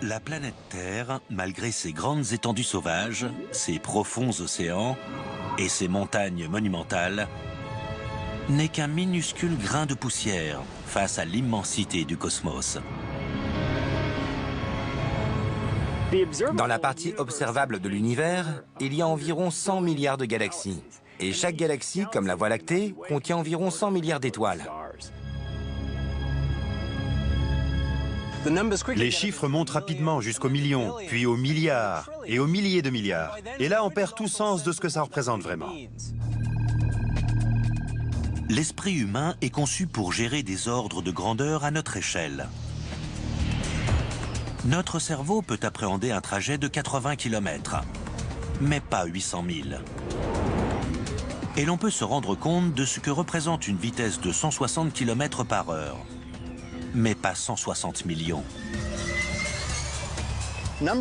La planète Terre, malgré ses grandes étendues sauvages, ses profonds océans et ses montagnes monumentales, n'est qu'un minuscule grain de poussière face à l'immensité du cosmos. Dans la partie observable de l'univers, il y a environ 100 milliards de galaxies. Et chaque galaxie, comme la Voie lactée, contient environ 100 milliards d'étoiles. Les chiffres montent rapidement jusqu'aux millions, puis aux milliards et aux milliers de milliards. Et là, on perd tout sens de ce que ça représente vraiment. L'esprit humain est conçu pour gérer des ordres de grandeur à notre échelle. Notre cerveau peut appréhender un trajet de 80 km, mais pas 800 000. Et l'on peut se rendre compte de ce que représente une vitesse de 160 km par heure, mais pas 160 millions.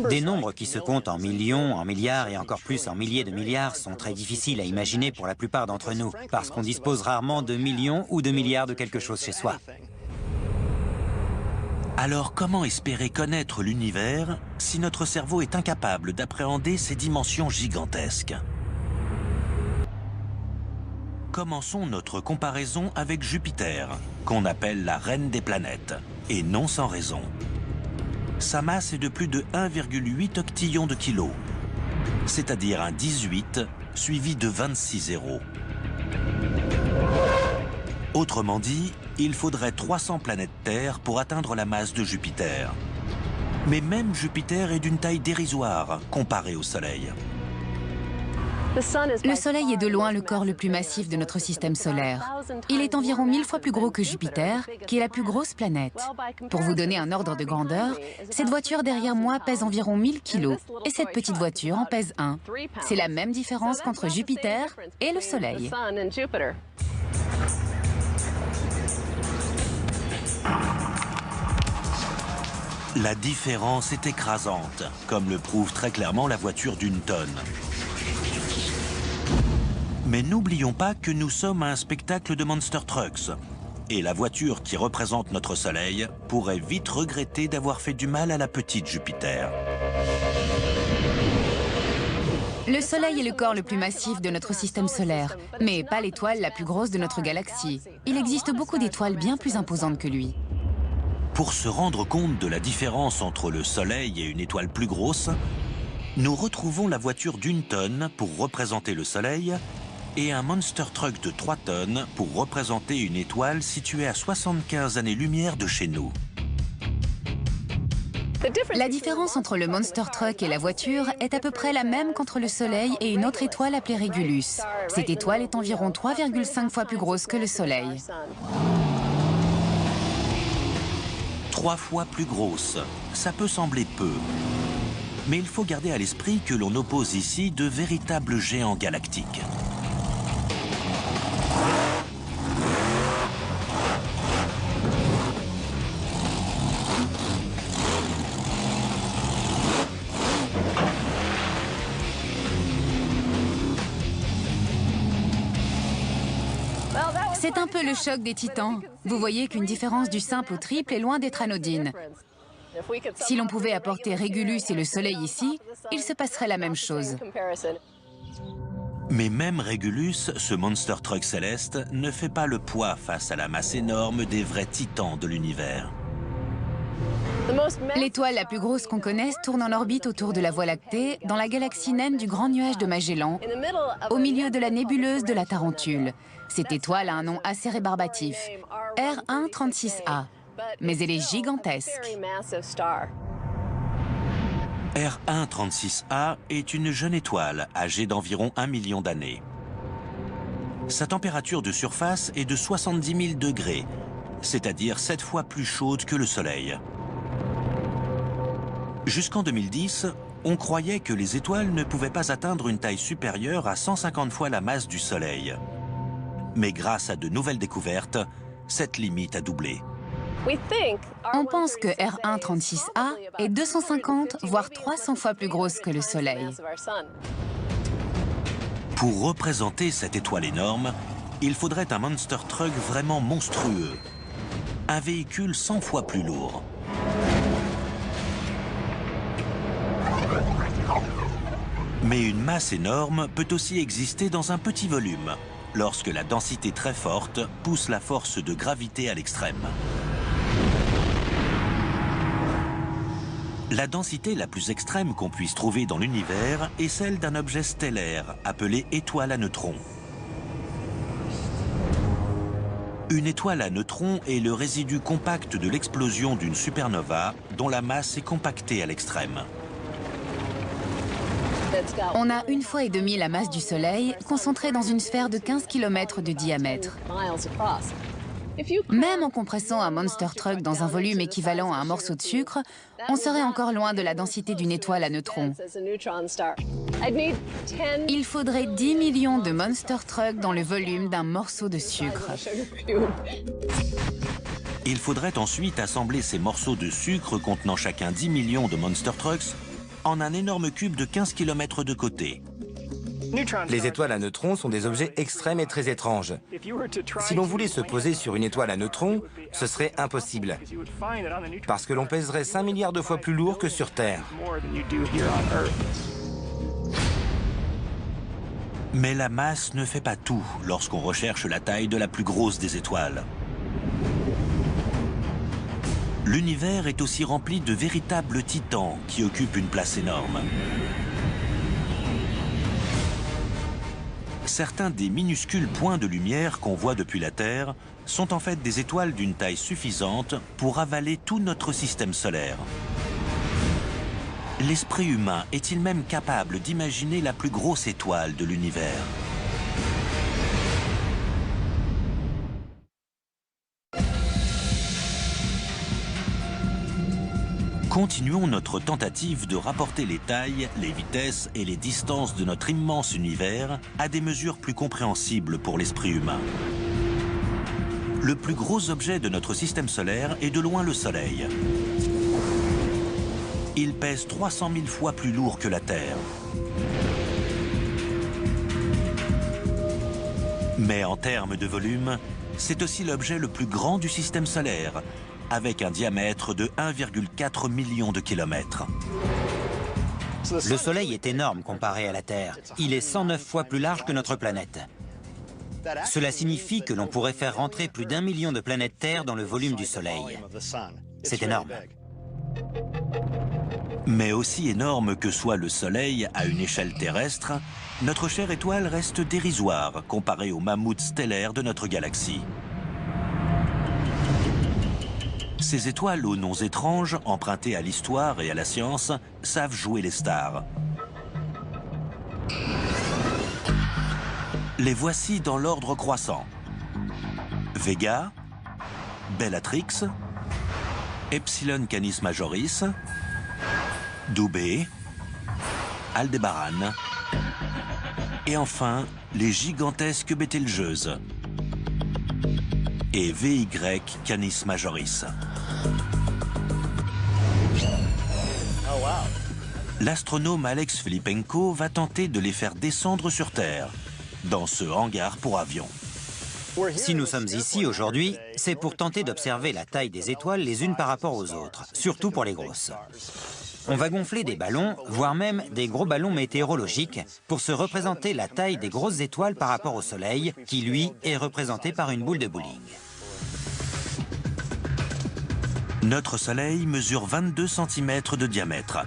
Des nombres qui se comptent en millions, en milliards et encore plus en milliers de milliards sont très difficiles à imaginer pour la plupart d'entre nous, parce qu'on dispose rarement de millions ou de milliards de quelque chose chez soi. Alors comment espérer connaître l'univers si notre cerveau est incapable d'appréhender ces dimensions gigantesques? Commençons notre comparaison avec Jupiter, qu'on appelle la reine des planètes, et non sans raison. Sa masse est de plus de 1,8 octillons de kilos, c'est-à-dire un 18 suivi de 26 zéros. Autrement dit, il faudrait 300 planètes Terre pour atteindre la masse de Jupiter. Mais même Jupiter est d'une taille dérisoire comparée au Soleil. Le Soleil est de loin le corps le plus massif de notre système solaire. Il est environ 1000 fois plus gros que Jupiter, qui est la plus grosse planète. Pour vous donner un ordre de grandeur, cette voiture derrière moi pèse environ 1000 kilos, et cette petite voiture en pèse 1. C'est la même différence qu'entre Jupiter et le Soleil. La différence est écrasante, comme le prouve très clairement la voiture d'une tonne. Mais n'oublions pas que nous sommes à un spectacle de Monster Trucks. Et la voiture qui représente notre Soleil pourrait vite regretter d'avoir fait du mal à la petite Jupiter. Le Soleil est le corps le plus massif de notre système solaire, mais pas l'étoile la plus grosse de notre galaxie. Il existe beaucoup d'étoiles bien plus imposantes que lui. Pour se rendre compte de la différence entre le Soleil et une étoile plus grosse, nous retrouvons la voiture d'une tonne pour représenter le Soleil et un Monster Truck de 3 tonnes pour représenter une étoile située à 75 années-lumière de chez nous. La différence entre le Monster Truck et la voiture est à peu près la même qu'entre le Soleil et une autre étoile appelée Régulus. Cette étoile est environ 3,5 fois plus grosse que le Soleil. 3 fois plus grosse, ça peut sembler peu. Mais il faut garder à l'esprit que l'on oppose ici de véritables géants galactiques. C'est un peu le choc des titans. Vous voyez qu'une différence du simple au triple est loin d'être anodine. Si l'on pouvait apporter Régulus et le Soleil ici, il se passerait la même chose. Mais même Régulus, ce Monster Truck céleste, ne fait pas le poids face à la masse énorme des vrais titans de l'univers. L'étoile la plus grosse qu'on connaisse tourne en orbite autour de la Voie lactée, dans la galaxie naine du Grand Nuage de Magellan, au milieu de la nébuleuse de la Tarentule. Cette étoile a un nom assez rébarbatif, R136A, mais elle est gigantesque. R136A est une jeune étoile âgée d'environ 1 million d'années. Sa température de surface est de 70 000 degrés, c'est-à-dire 7 fois plus chaude que le Soleil. Jusqu'en 2010, on croyait que les étoiles ne pouvaient pas atteindre une taille supérieure à 150 fois la masse du Soleil. Mais grâce à de nouvelles découvertes, cette limite a doublé. On pense que R136A est 250 voire 300 fois plus grosse que le Soleil. Pour représenter cette étoile énorme, il faudrait un Monster Truck vraiment monstrueux. Un véhicule 100 fois plus lourd. Mais une masse énorme peut aussi exister dans un petit volume, lorsque la densité très forte pousse la force de gravité à l'extrême. La densité la plus extrême qu'on puisse trouver dans l'univers est celle d'un objet stellaire appelé étoile à neutrons. Une étoile à neutrons est le résidu compact de l'explosion d'une supernova dont la masse est compactée à l'extrême. On a 1,5 fois la masse du Soleil concentrée dans une sphère de 15 km de diamètre. Même en compressant un monster truck dans un volume équivalent à un morceau de sucre, on serait encore loin de la densité d'une étoile à neutrons. Il faudrait 10 millions de monster trucks dans le volume d'un morceau de sucre. Il faudrait ensuite assembler ces morceaux de sucre contenant chacun 10 millions de monster trucks en un énorme cube de 15 km de côté. Les étoiles à neutrons sont des objets extrêmes et très étranges. Si l'on voulait se poser sur une étoile à neutrons, ce serait impossible. Parce que l'on pèserait 5 milliards de fois plus lourd que sur Terre. Mais la masse ne fait pas tout lorsqu'on recherche la taille de la plus grosse des étoiles. L'univers est aussi rempli de véritables titans qui occupent une place énorme. Certains des minuscules points de lumière qu'on voit depuis la Terre sont en fait des étoiles d'une taille suffisante pour avaler tout notre système solaire. L'esprit humain est-il même capable d'imaginer la plus grosse étoile de l'univers ? Continuons notre tentative de rapporter les tailles, les vitesses et les distances de notre immense univers à des mesures plus compréhensibles pour l'esprit humain. Le plus gros objet de notre système solaire est de loin le Soleil. Il pèse 300 000 fois plus lourd que la Terre. Mais en termes de volume, c'est aussi l'objet le plus grand du système solaire, avec un diamètre de 1,4 million de kilomètres. Le Soleil est énorme comparé à la Terre. Il est 109 fois plus large que notre planète. Cela signifie que l'on pourrait faire rentrer plus d'1 million de planètes Terre dans le volume du Soleil. C'est énorme. Mais aussi énorme que soit le Soleil à une échelle terrestre, notre chère étoile reste dérisoire comparée aux mammouths stellaires de notre galaxie. Ces étoiles aux noms étranges, empruntés à l'histoire et à la science, savent jouer les stars. Les voici dans l'ordre croissant. Vega, Bellatrix, Epsilon Canis Majoris, Dubhe, Aldébaran, et enfin les gigantesques Bételgeuses et VY Canis Majoris. L'astronome Alex Filipenko va tenter de les faire descendre sur Terre, dans ce hangar pour avions. Si nous sommes ici aujourd'hui, c'est pour tenter d'observer la taille des étoiles les unes par rapport aux autres, surtout pour les grosses. On va gonfler des ballons, voire même des gros ballons météorologiques, pour se représenter la taille des grosses étoiles par rapport au Soleil, qui lui est représenté par une boule de bowling. Notre Soleil mesure 22 cm de diamètre.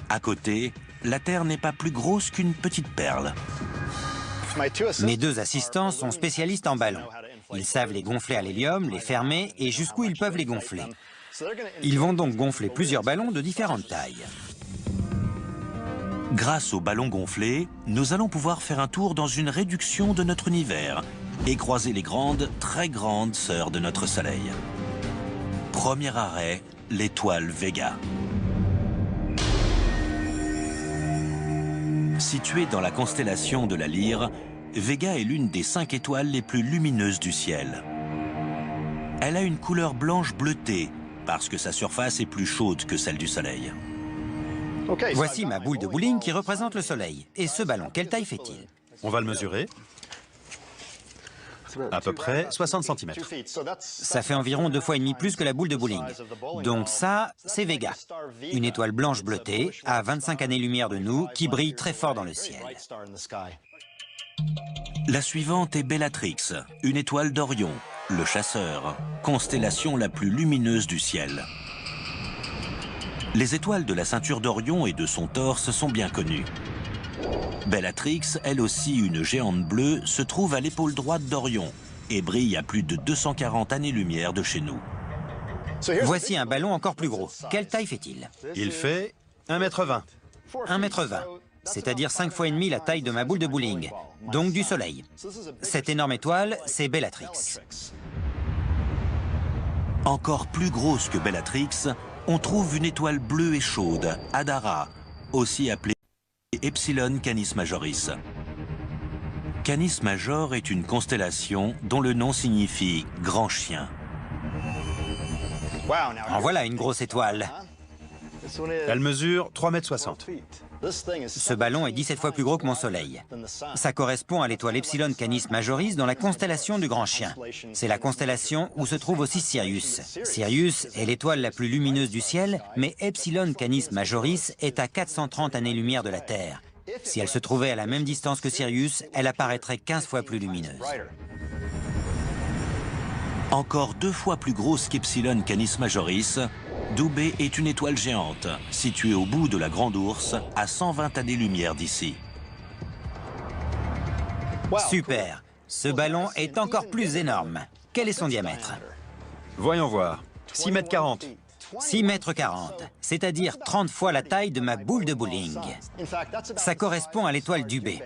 À côté, la Terre n'est pas plus grosse qu'une petite perle. Mes deux assistants sont spécialistes en ballons. Ils savent les gonfler à l'hélium, les fermer et jusqu'où ils peuvent les gonfler. Ils vont donc gonfler plusieurs ballons de différentes tailles. Grâce aux ballons gonflés, nous allons pouvoir faire un tour dans une réduction de notre univers et croiser les grandes, très grandes sœurs de notre Soleil. Premier arrêt, l'étoile Vega. Située dans la constellation de la Lyre, Vega est l'une des 5 étoiles les plus lumineuses du ciel. Elle a une couleur blanche bleutée, parce que sa surface est plus chaude que celle du Soleil. Voici ma boule de bowling qui représente le Soleil. Et ce ballon, quelle taille fait-il? On va le mesurer. à peu près 60 cm. Ça fait environ 2,5 fois plus que la boule de bowling. Donc ça, c'est Vega, une étoile blanche bleutée à 25 années-lumière de nous qui brille très fort dans le ciel. La suivante est Bellatrix, une étoile d'Orion, le chasseur, constellation la plus lumineuse du ciel. Les étoiles de la ceinture d'Orion et de son torse sont bien connues. Bellatrix, elle aussi une géante bleue, se trouve à l'épaule droite d'Orion et brille à plus de 240 années-lumière de chez nous. Voici un ballon encore plus gros. Quelle taille fait-il? Il fait 1,20 m. 1,20 m, c'est-à-dire 5,5 fois la taille de ma boule de bowling, donc du Soleil. Cette énorme étoile, c'est Bellatrix. Encore plus grosse que Bellatrix, on trouve une étoile bleue et chaude, Hadara, aussi appelée Epsilon Canis Majoris. Canis Major est une constellation dont le nom signifie « grand chien ». En voilà une grosse étoile. Elle mesure 3,60 m. Ce ballon est 17 fois plus gros que mon Soleil. Ça correspond à l'étoile Epsilon Canis Majoris dans la constellation du Grand Chien. C'est la constellation où se trouve aussi Sirius. Sirius est l'étoile la plus lumineuse du ciel, mais Epsilon Canis Majoris est à 430 années-lumière de la Terre. Si elle se trouvait à la même distance que Sirius, elle apparaîtrait 15 fois plus lumineuse. Encore 2 fois plus grosse qu'Epsilon Canis Majoris, Dubhe est une étoile géante, située au bout de la Grande Ourse, à 120 années-lumière d'ici. Super! Ce ballon est encore plus énorme. Quel est son diamètre? Voyons voir. 6,40 m. 6,40 m, c'est-à-dire 30 fois la taille de ma boule de bowling. Ça correspond à l'étoile Dubhe.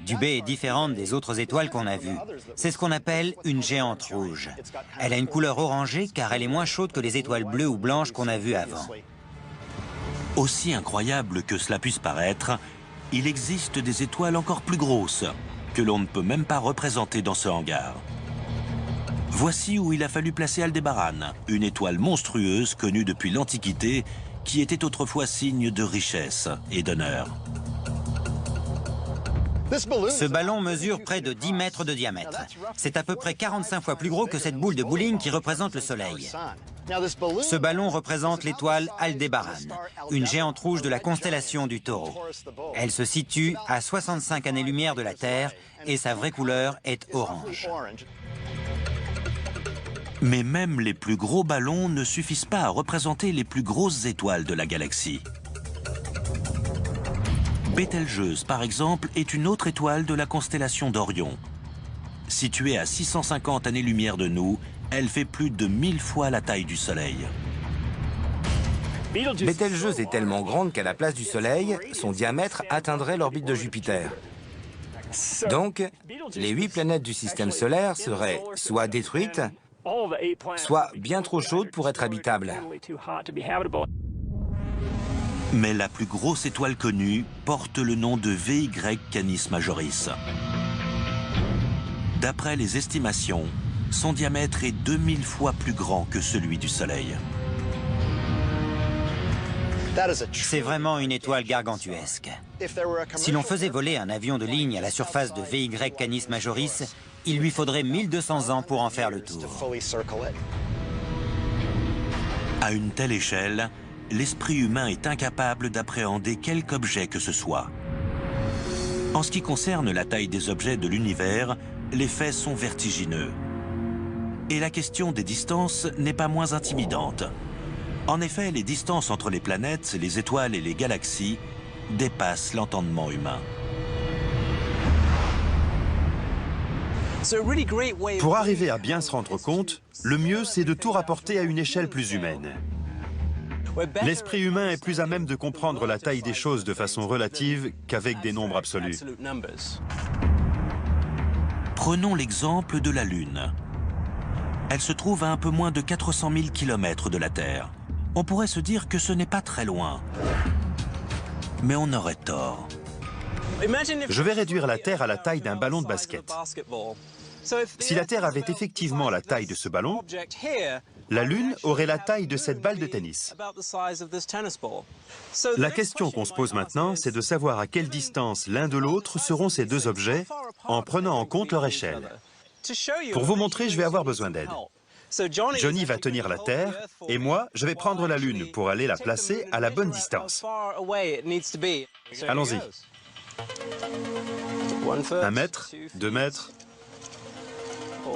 Dubhe est différente des autres étoiles qu'on a vues. C'est ce qu'on appelle une géante rouge. Elle a une couleur orangée car elle est moins chaude que les étoiles bleues ou blanches qu'on a vues avant. Aussi incroyable que cela puisse paraître, il existe des étoiles encore plus grosses, que l'on ne peut même pas représenter dans ce hangar. Voici où il a fallu placer Aldébaran, une étoile monstrueuse connue depuis l'Antiquité, qui était autrefois signe de richesse et d'honneur. Ce ballon mesure près de 10 mètres de diamètre. C'est à peu près 45 fois plus gros que cette boule de bowling qui représente le Soleil. Ce ballon représente l'étoile Aldébaran, une géante rouge de la constellation du Taureau. Elle se situe à 65 années-lumière de la Terre et sa vraie couleur est orange. Mais même les plus gros ballons ne suffisent pas à représenter les plus grosses étoiles de la galaxie. Bételgeuse, par exemple, est une autre étoile de la constellation d'Orion. Située à 650 années-lumière de nous, elle fait plus de 1000 fois la taille du Soleil. Bételgeuse est tellement grande qu'à la place du Soleil, son diamètre atteindrait l'orbite de Jupiter. Donc, les 8 planètes du système solaire seraient soit détruites, soit bien trop chaudes pour être habitables. Mais la plus grosse étoile connue porte le nom de VY Canis Majoris. D'après les estimations, son diamètre est 2000 fois plus grand que celui du Soleil. C'est vraiment une étoile gargantuesque. Si l'on faisait voler un avion de ligne à la surface de VY Canis Majoris, il lui faudrait 1200 ans pour en faire le tour. À une telle échelle, l'esprit humain est incapable d'appréhender quelque objet que ce soit. En ce qui concerne la taille des objets de l'univers, les faits sont vertigineux. Et la question des distances n'est pas moins intimidante. En effet, les distances entre les planètes, les étoiles et les galaxies dépassent l'entendement humain. Pour arriver à bien se rendre compte, le mieux c'est de tout rapporter à une échelle plus humaine. L'esprit humain est plus à même de comprendre la taille des choses de façon relative qu'avec des nombres absolus. Prenons l'exemple de la Lune. Elle se trouve à un peu moins de 400 000 km de la Terre. On pourrait se dire que ce n'est pas très loin. Mais on aurait tort. Je vais réduire la Terre à la taille d'un ballon de basket. Si la Terre avait effectivement la taille de ce ballon, la Lune aurait la taille de cette balle de tennis. La question qu'on se pose maintenant, c'est de savoir à quelle distance l'un de l'autre seront ces deux objets en prenant en compte leur échelle. Pour vous montrer, je vais avoir besoin d'aide. Johnny va tenir la Terre et moi, je vais prendre la Lune pour aller la placer à la bonne distance. Allons-y. 1 mètre, 2 mètres.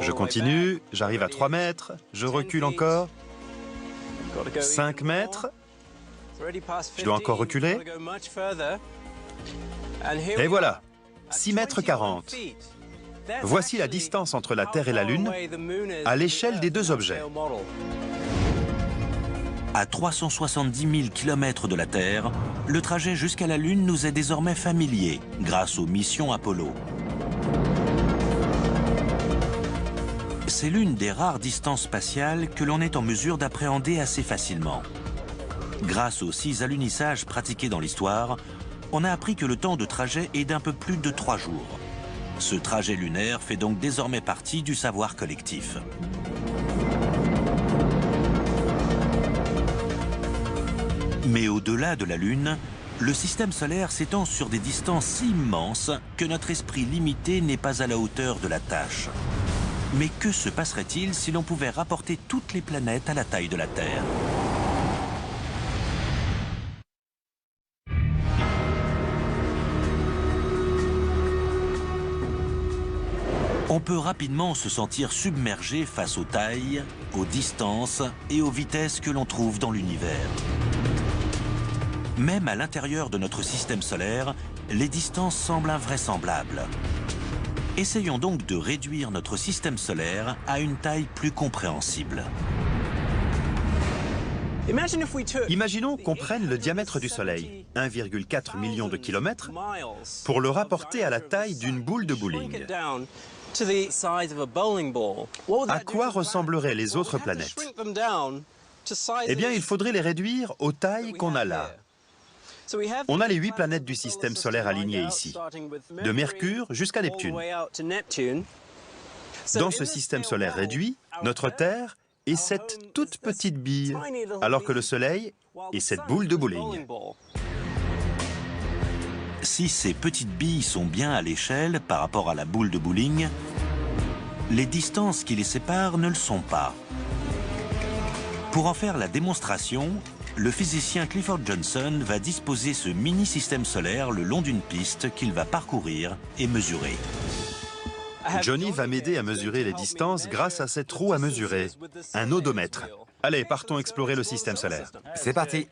Je continue, j'arrive à 3 mètres, je recule encore. 5 mètres. Je dois encore reculer. Et voilà, 6 mètres 40. Voici la distance entre la Terre et la Lune à l'échelle des deux objets. À 370 000 km de la Terre, le trajet jusqu'à la Lune nous est désormais familier grâce aux missions Apollo. C'est l'une des rares distances spatiales que l'on est en mesure d'appréhender assez facilement. Grâce aux 6 alunissages pratiqués dans l'histoire, on a appris que le temps de trajet est d'un peu plus de 3 jours. Ce trajet lunaire fait donc désormais partie du savoir collectif. Mais au-delà de la Lune, le système solaire s'étend sur des distances si immenses que notre esprit limité n'est pas à la hauteur de la tâche. Mais que se passerait-il si l'on pouvait rapporter toutes les planètes à la taille de la Terre ? On peut rapidement se sentir submergé face aux tailles, aux distances et aux vitesses que l'on trouve dans l'univers. Même à l'intérieur de notre système solaire, les distances semblent invraisemblables. Essayons donc de réduire notre système solaire à une taille plus compréhensible. Imaginons qu'on prenne le diamètre du Soleil, 1,4 million de kilomètres, pour le rapporter à la taille d'une boule de bowling. À quoi ressembleraient les autres planètes? Eh bien, il faudrait les réduire aux tailles qu'on a là. On a les 8 planètes du système solaire alignées ici, de Mercure jusqu'à Neptune. Dans ce système solaire réduit, notre Terre est cette toute petite bille, alors que le Soleil est cette boule de bowling. Si ces petites billes sont bien à l'échelle par rapport à la boule de bowling, les distances qui les séparent ne le sont pas. Pour en faire la démonstration, le physicien Clifford Johnson va disposer ce mini-système solaire le long d'une piste qu'il va parcourir et mesurer. Johnny va m'aider à mesurer les distances grâce à cette roue à mesurer, un odomètre. Allez, partons explorer le système solaire. C'est parti.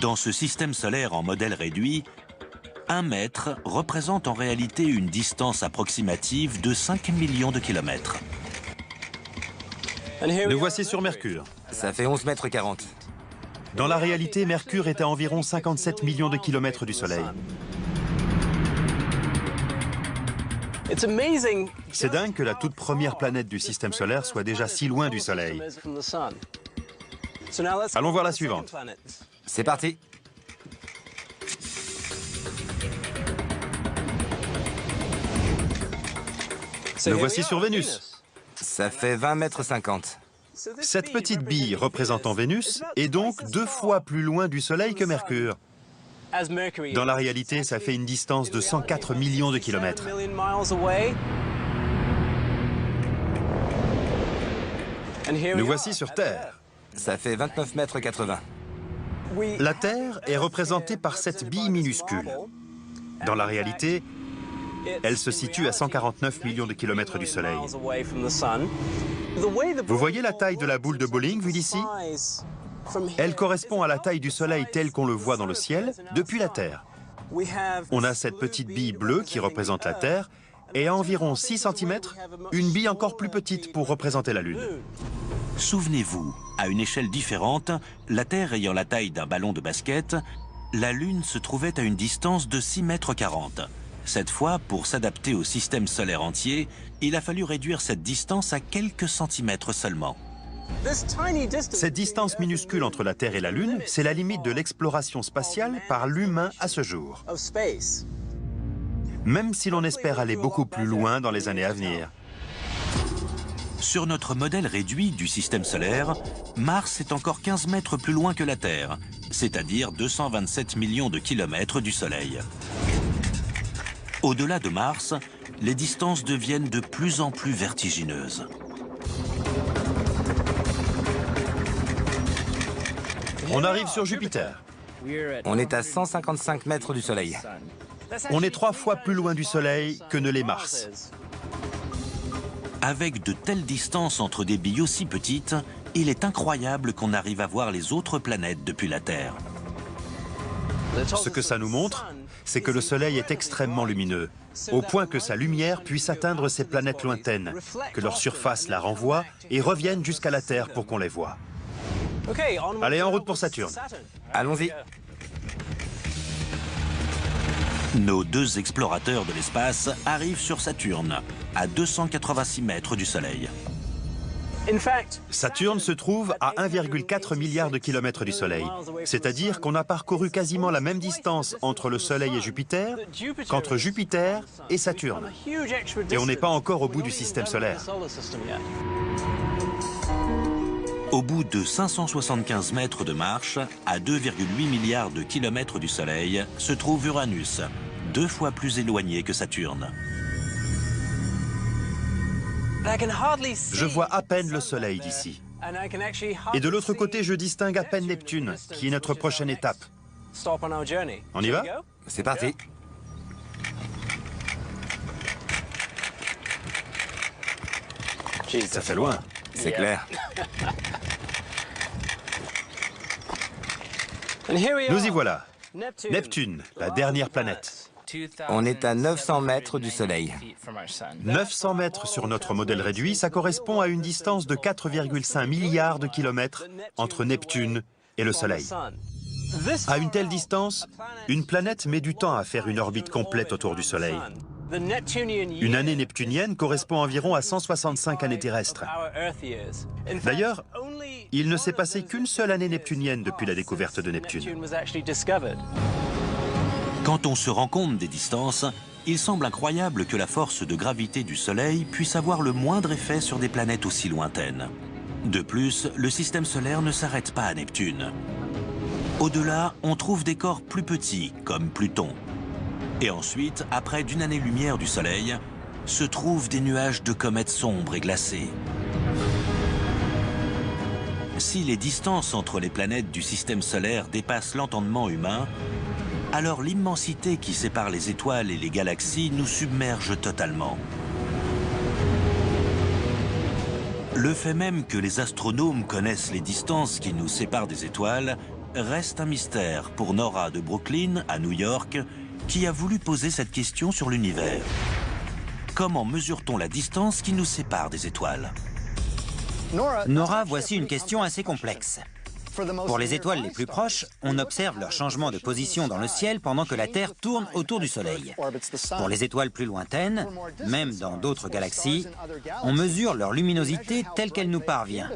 Dans ce système solaire en modèle réduit, 1 mètre représente en réalité une distance approximative de 5 millions de kilomètres. Nous voici sur Mercure. Ça fait 11 mètres 40. Dans la réalité, Mercure est à environ 57 millions de kilomètres du Soleil. C'est dingue que la toute première planète du système solaire soit déjà si loin du Soleil. Allons voir la suivante. C'est parti. Nous voici sur Vénus. Ça fait 20 mètres 50. Cette petite bille représentant Vénus est donc 2 fois plus loin du Soleil que Mercure. Dans la réalité, ça fait une distance de 104 millions de kilomètres. Nous voici sur Terre. Ça fait 29 mètres 80. La Terre est représentée par cette bille minuscule. Dans la réalité, elle se situe à 149 millions de kilomètres du Soleil. Vous voyez la taille de la boule de bowling vue d'ici? Elle correspond à la taille du Soleil tel qu'on le voit dans le ciel depuis la Terre. On a cette petite bille bleue qui représente la Terre et à environ 6 cm, une bille encore plus petite pour représenter la Lune. Souvenez-vous, à une échelle différente, la Terre ayant la taille d'un ballon de basket, la Lune se trouvait à une distance de 6 mètres 40. Cette fois, pour s'adapter au système solaire entier, il a fallu réduire cette distance à quelques centimètres seulement. Cette distance minuscule entre la Terre et la Lune, c'est la limite de l'exploration spatiale par l'humain à ce jour. Même si l'on espère aller beaucoup plus loin dans les années à venir. Sur notre modèle réduit du système solaire, Mars est encore 15 mètres plus loin que la Terre, c'est-à-dire 227 millions de kilomètres du Soleil. Au-delà de Mars, les distances deviennent de plus en plus vertigineuses. On arrive sur Jupiter. On est à 155 mètres du Soleil. On est 3 fois plus loin du Soleil que ne l'est Mars. Avec de telles distances entre des billes aussi petites, il est incroyable qu'on arrive à voir les autres planètes depuis la Terre. Ce que ça nous montre, c'est que le Soleil est extrêmement lumineux, au point que sa lumière puisse atteindre ces planètes lointaines, que leur surface la renvoie et revienne jusqu'à la Terre pour qu'on les voie. Allez, en route pour Saturne. Allons-y. Nos 2 explorateurs de l'espace arrivent sur Saturne, à 286 mètres du Soleil. Saturne se trouve à 1,4 milliard de kilomètres du Soleil. C'est-à-dire qu'on a parcouru quasiment la même distance entre le Soleil et Jupiter qu'entre Jupiter et Saturne. Et on n'est pas encore au bout du système solaire. Au bout de 575 mètres de marche, à 2,8 milliards de kilomètres du Soleil, se trouve Uranus, 2 fois plus éloigné que Saturne. Je vois à peine le Soleil d'ici. Et de l'autre côté, je distingue à peine Neptune, qui est notre prochaine étape. On y va? C'est parti. Ça fait loin. C'est clair. Nous y voilà. Neptune, la dernière planète. On est à 900 mètres du Soleil. 900 mètres sur notre modèle réduit, ça correspond à une distance de 4,5 milliards de kilomètres entre Neptune et le Soleil. À une telle distance, une planète met du temps à faire une orbite complète autour du Soleil. Une année neptunienne correspond environ à 165 années terrestres. D'ailleurs, il ne s'est passé qu'une seule année neptunienne depuis la découverte de Neptune. Quand on se rend compte des distances, il semble incroyable que la force de gravité du Soleil puisse avoir le moindre effet sur des planètes aussi lointaines. De plus, le système solaire ne s'arrête pas à Neptune. Au-delà, on trouve des corps plus petits, comme Pluton. Et ensuite, à près d'une année-lumière du Soleil, se trouvent des nuages de comètes sombres et glacées. Si les distances entre les planètes du système solaire dépassent l'entendement humain, alors l'immensité qui sépare les étoiles et les galaxies nous submerge totalement. Le fait même que les astronomes connaissent les distances qui nous séparent des étoiles reste un mystère pour Nora de Brooklyn, à New York, qui a voulu poser cette question sur l'univers. Comment mesure-t-on la distance qui nous sépare des étoiles? Nora, voici une question assez complexe. Pour les étoiles les plus proches, on observe leur changement de position dans le ciel pendant que la Terre tourne autour du Soleil. Pour les étoiles plus lointaines, même dans d'autres galaxies, on mesure leur luminosité telle qu'elle nous parvient.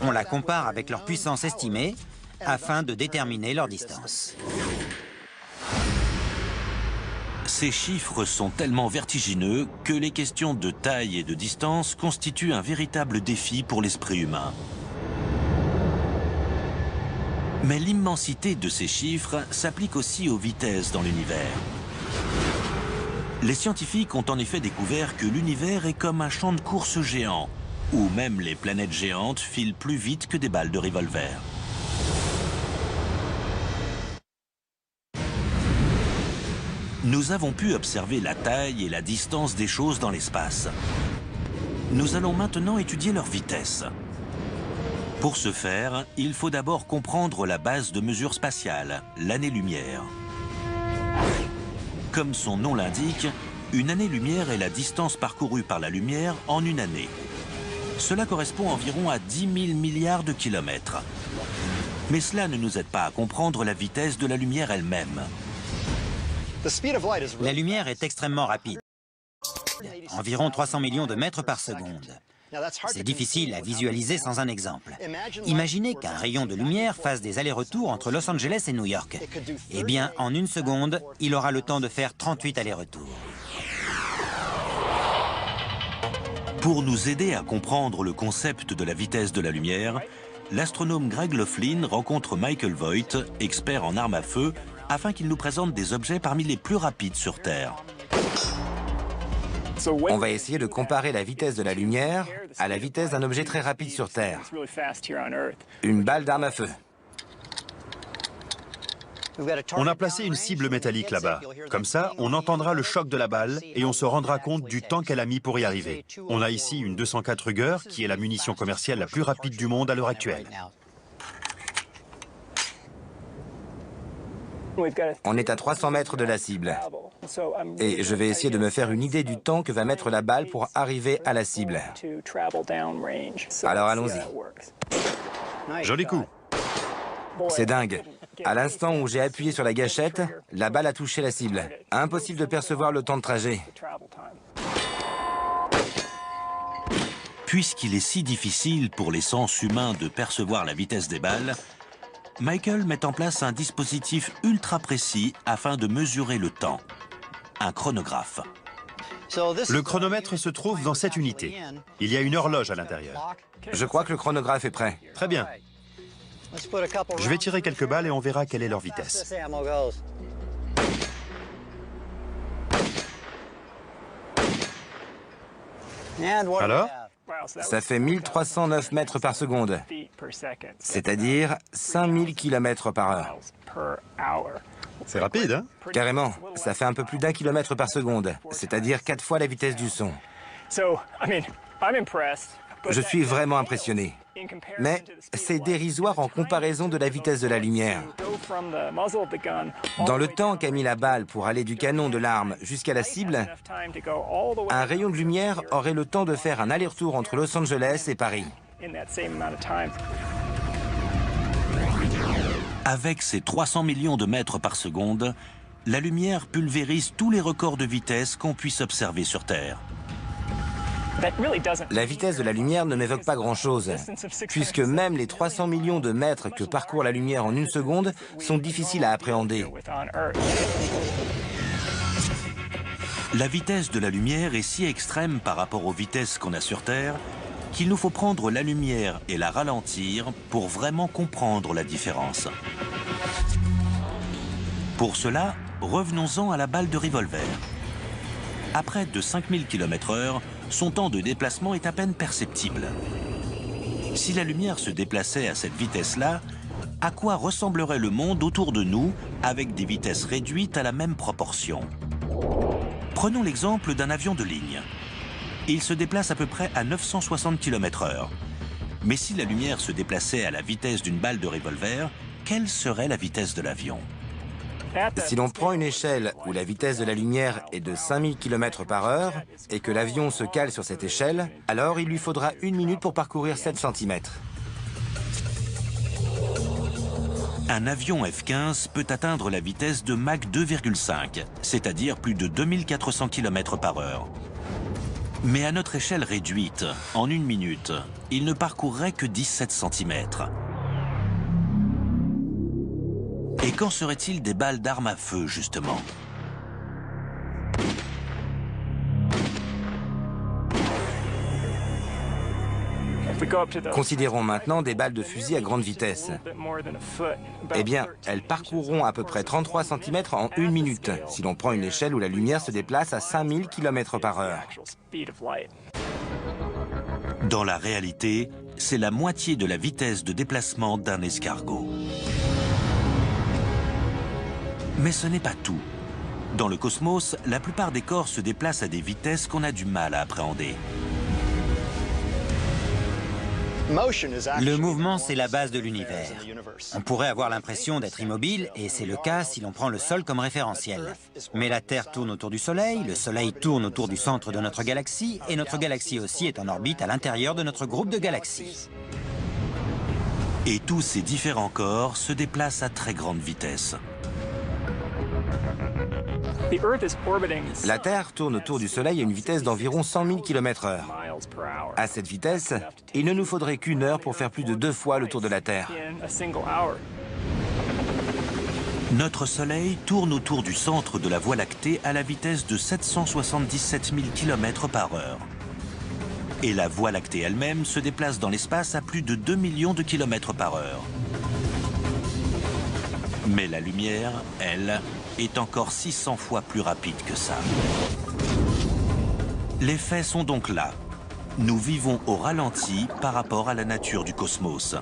On la compare avec leur puissance estimée afin de déterminer leur distance. Ces chiffres sont tellement vertigineux que les questions de taille et de distance constituent un véritable défi pour l'esprit humain. Mais l'immensité de ces chiffres s'applique aussi aux vitesses dans l'univers. Les scientifiques ont en effet découvert que l'univers est comme un champ de course géant, où même les planètes géantes filent plus vite que des balles de revolver. Nous avons pu observer la taille et la distance des choses dans l'espace. Nous allons maintenant étudier leur vitesse. Pour ce faire, il faut d'abord comprendre la base de mesure spatiale, l'année-lumière. Comme son nom l'indique, une année-lumière est la distance parcourue par la lumière en une année. Cela correspond environ à 10 000 milliards de kilomètres. Mais cela ne nous aide pas à comprendre la vitesse de la lumière elle-même. La lumière est extrêmement rapide, environ 300 millions de mètres par seconde. C'est difficile à visualiser sans un exemple. Imaginez qu'un rayon de lumière fasse des allers-retours entre Los Angeles et New York. Eh bien, en une seconde, il aura le temps de faire 38 allers-retours. Pour nous aider à comprendre le concept de la vitesse de la lumière, l'astronome Greg Laughlin rencontre Michael Voigt, expert en armes à feu, afin qu'il nous présente des objets parmi les plus rapides sur Terre. On va essayer de comparer la vitesse de la lumière à la vitesse d'un objet très rapide sur Terre. Une balle d'arme à feu. On a placé une cible métallique là-bas. Comme ça, on entendra le choc de la balle et on se rendra compte du temps qu'elle a mis pour y arriver. On a ici une 204 Ruger, qui est la munition commerciale la plus rapide du monde à l'heure actuelle. On est à 300 mètres de la cible. Et je vais essayer de me faire une idée du temps que va mettre la balle pour arriver à la cible. Alors allons-y. Joli coup. C'est dingue. À l'instant où j'ai appuyé sur la gâchette, la balle a touché la cible. Impossible de percevoir le temps de trajet. Puisqu'il est si difficile pour les sens humains de percevoir la vitesse des balles, Michael met en place un dispositif ultra précis afin de mesurer le temps. Un chronographe. Le chronomètre se trouve dans cette unité. Il y a une horloge à l'intérieur. Je crois que le chronographe est prêt. Très bien. Je vais tirer quelques balles et on verra quelle est leur vitesse. Alors? Ça fait 1309 mètres par seconde, c'est-à-dire 5000 km par heure. C'est rapide, hein? Carrément, ça fait un peu plus d'1 km par seconde, c'est-à-dire 4 fois la vitesse du son. Je suis vraiment impressionné. Mais c'est dérisoire en comparaison de la vitesse de la lumière. Dans le temps qu'a mis la balle pour aller du canon de l'arme jusqu'à la cible, un rayon de lumière aurait le temps de faire un aller-retour entre Los Angeles et Paris. Avec ses 300 millions de mètres par seconde, la lumière pulvérise tous les records de vitesse qu'on puisse observer sur Terre. La vitesse de la lumière ne m'évoque pas grand-chose, puisque même les 300 millions de mètres que parcourt la lumière en une seconde sont difficiles à appréhender. La vitesse de la lumière est si extrême par rapport aux vitesses qu'on a sur Terre qu'il nous faut prendre la lumière et la ralentir pour vraiment comprendre la différence. Pour cela, revenons-en à la balle de revolver. À près de 5000 km/h, son temps de déplacement est à peine perceptible. Si la lumière se déplaçait à cette vitesse-là, à quoi ressemblerait le monde autour de nous avec des vitesses réduites à la même proportion? Prenons l'exemple d'un avion de ligne. Il se déplace à peu près à 960 km/h. Mais si la lumière se déplaçait à la vitesse d'une balle de revolver, quelle serait la vitesse de l'avion? Si l'on prend une échelle où la vitesse de la lumière est de 5000 km par heure et que l'avion se cale sur cette échelle, alors il lui faudra 1 minute pour parcourir 7 cm. Un avion F-15 peut atteindre la vitesse de Mach 2,5, c'est-à-dire plus de 2400 km par heure. Mais à notre échelle réduite, en 1 minute, il ne parcourrait que 17 cm. Et qu'en serait-il des balles d'armes à feu, justement? Considérons maintenant des balles de fusil à grande vitesse. Eh bien, elles parcourront à peu près 33 cm en 1 minute, si l'on prend une échelle où la lumière se déplace à 5000 km par heure. Dans la réalité, c'est la moitié de la vitesse de déplacement d'un escargot. Mais ce n'est pas tout. Dans le cosmos, la plupart des corps se déplacent à des vitesses qu'on a du mal à appréhender. Le mouvement, c'est la base de l'univers. On pourrait avoir l'impression d'être immobile, et c'est le cas si l'on prend le Sol comme référentiel. Mais la Terre tourne autour du Soleil, le Soleil tourne autour du centre de notre galaxie, et notre galaxie aussi est en orbite à l'intérieur de notre groupe de galaxies. Et tous ces différents corps se déplacent à très grande vitesse. La Terre tourne autour du Soleil à une vitesse d'environ 100 000 km/h. À cette vitesse, il ne nous faudrait qu'1 heure pour faire plus de 2 fois le tour de la Terre. Notre Soleil tourne autour du centre de la Voie lactée à la vitesse de 777 000 km par heure. Et la Voie lactée elle-même se déplace dans l'espace à plus de 2 millions de km par heure. Mais la lumière, elle, est encore 600 fois plus rapide que ça. Les faits sont donc là. Nous vivons au ralenti par rapport à la nature du cosmos.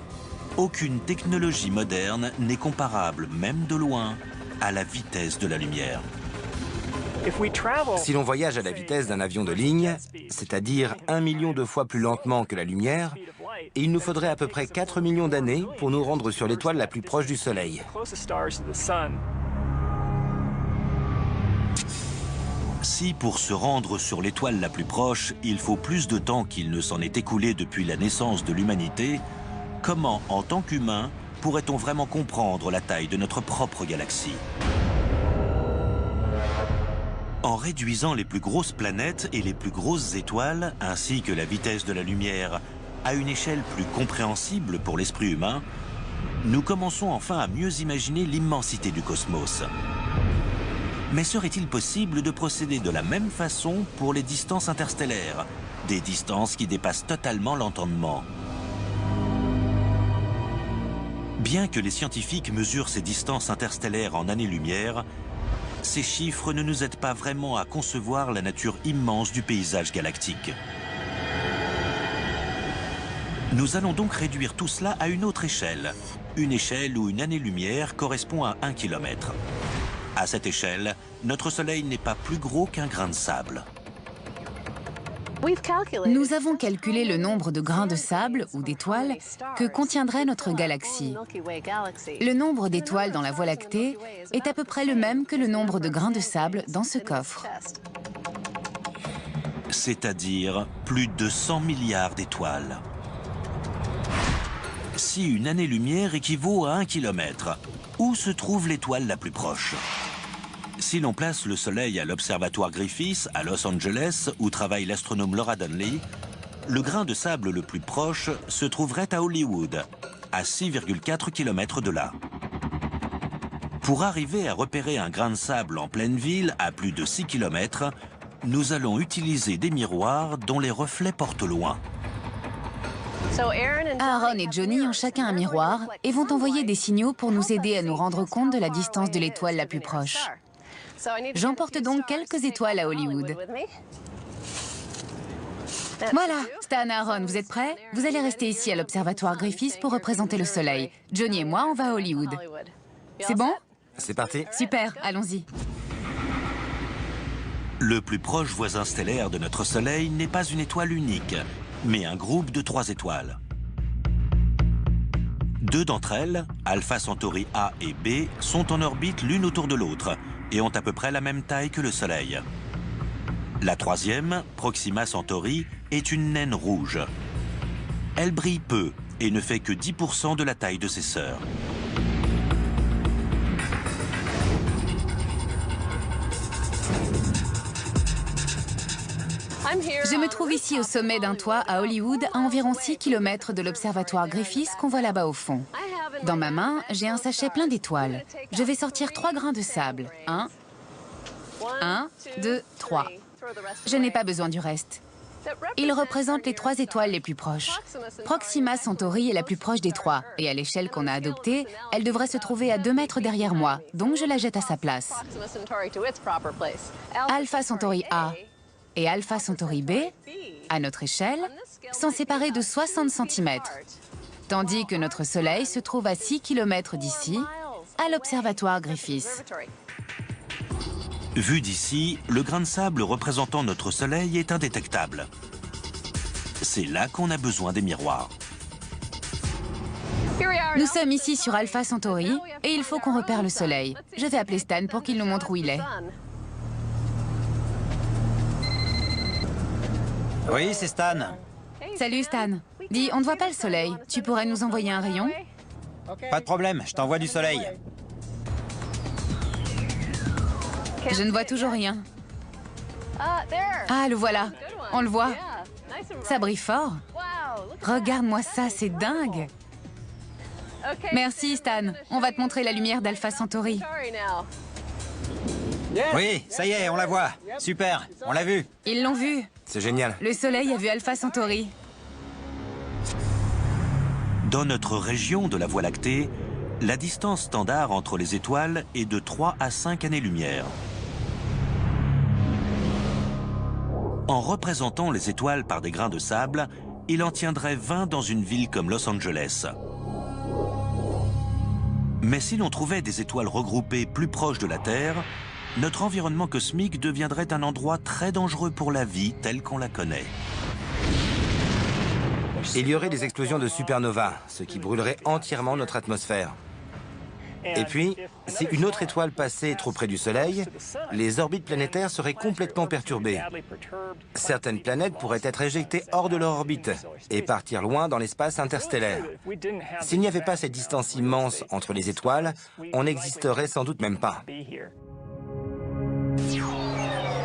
Aucune technologie moderne n'est comparable, même de loin, à la vitesse de la lumière. Si l'on voyage à la vitesse d'un avion de ligne, c'est-à-dire 1 million de fois plus lentement que la lumière, il nous faudrait à peu près 4 millions d'années pour nous rendre sur l'étoile la plus proche du Soleil. Si pour se rendre sur l'étoile la plus proche, il faut plus de temps qu'il ne s'en est écoulé depuis la naissance de l'humanité, comment, en tant qu'humain, pourrait-on vraiment comprendre la taille de notre propre galaxie? En réduisant les plus grosses planètes et les plus grosses étoiles, ainsi que la vitesse de la lumière, à une échelle plus compréhensible pour l'esprit humain, nous commençons enfin à mieux imaginer l'immensité du cosmos. Mais serait-il possible de procéder de la même façon pour les distances interstellaires, des distances qui dépassent totalement l'entendement? Bien que les scientifiques mesurent ces distances interstellaires en années-lumière, ces chiffres ne nous aident pas vraiment à concevoir la nature immense du paysage galactique. Nous allons donc réduire tout cela à une autre échelle, une échelle où une année-lumière correspond à 1 km. À cette échelle, notre Soleil n'est pas plus gros qu'un grain de sable. Nous avons calculé le nombre de grains de sable ou d'étoiles que contiendrait notre galaxie. Le nombre d'étoiles dans la Voie lactée est à peu près le même que le nombre de grains de sable dans ce coffre. C'est-à-dire plus de 100 milliards d'étoiles. Si une année-lumière équivaut à 1 km, où se trouve l'étoile la plus proche? Si l'on place le Soleil à l'observatoire Griffith à Los Angeles, où travaille l'astronome Laura Donnelly, le grain de sable le plus proche se trouverait à Hollywood, à 6,4 km de là. Pour arriver à repérer un grain de sable en pleine ville à plus de 6 km, nous allons utiliser des miroirs dont les reflets portent loin. Aaron et Johnny ont chacun un miroir et vont envoyer des signaux pour nous aider à nous rendre compte de la distance de l'étoile la plus proche. J'emporte donc quelques étoiles à Hollywood. Voilà, Stan, Aaron, vous êtes prêts? Vous allez rester ici à l'observatoire Griffith pour représenter le Soleil. Johnny et moi, on va à Hollywood. C'est bon? C'est parti. Super, allons-y. Le plus proche voisin stellaire de notre Soleil n'est pas une étoile unique, mais un groupe de 3 étoiles. 2 d'entre elles, Alpha Centauri A et B, sont en orbite l'une autour de l'autre et ont à peu près la même taille que le Soleil. La troisième, Proxima Centauri, est une naine rouge. Elle brille peu et ne fait que 10% de la taille de ses sœurs. Je me trouve ici au sommet d'un toit à Hollywood, à environ 6 km de l'observatoire Griffith qu'on voit là-bas au fond. Dans ma main, j'ai un sachet plein d'étoiles. Je vais sortir 3 grains de sable. 1, 2, 3. Je n'ai pas besoin du reste. Ils représentent les 3 étoiles les plus proches. Proxima Centauri est la plus proche des 3, et à l'échelle qu'on a adoptée, elle devrait se trouver à 2 mètres derrière moi, donc je la jette à sa place. Alpha Centauri A et Alpha Centauri B, à notre échelle, sont séparés de 60 cm, tandis que notre Soleil se trouve à 6 km d'ici, à l'observatoire Griffith. Vu d'ici, le grain de sable représentant notre Soleil est indétectable. C'est là qu'on a besoin des miroirs. Nous sommes ici sur Alpha Centauri, et il faut qu'on repère le Soleil. Je vais appeler Stan pour qu'il nous montre où il est. Oui, c'est Stan. Salut Stan. Dis, on ne voit pas le Soleil. Tu pourrais nous envoyer un rayon? Pas de problème, je t'envoie du soleil. Je ne vois toujours rien. Ah, le voilà. On le voit. Ça brille fort. Regarde-moi ça, c'est dingue. Merci Stan. On va te montrer la lumière d'Alpha Centauri. Oui, ça y est, on la voit. Super, on l'a vu. Ils l'ont vu. C'est génial. Le Soleil a vu Alpha Centauri. Dans notre région de la Voie lactée, la distance standard entre les étoiles est de 3 à 5 années-lumière. En représentant les étoiles par des grains de sable, il en tiendrait 20 dans une ville comme Los Angeles. Mais si l'on trouvait des étoiles regroupées plus proches de la Terre, notre environnement cosmique deviendrait un endroit très dangereux pour la vie telle qu'on la connaît. Il y aurait des explosions de supernovas, ce qui brûlerait entièrement notre atmosphère. Et puis, si une autre étoile passait trop près du Soleil, les orbites planétaires seraient complètement perturbées. Certaines planètes pourraient être éjectées hors de leur orbite et partir loin dans l'espace interstellaire. S'il n'y avait pas cette distance immense entre les étoiles, on n'existerait sans doute même pas.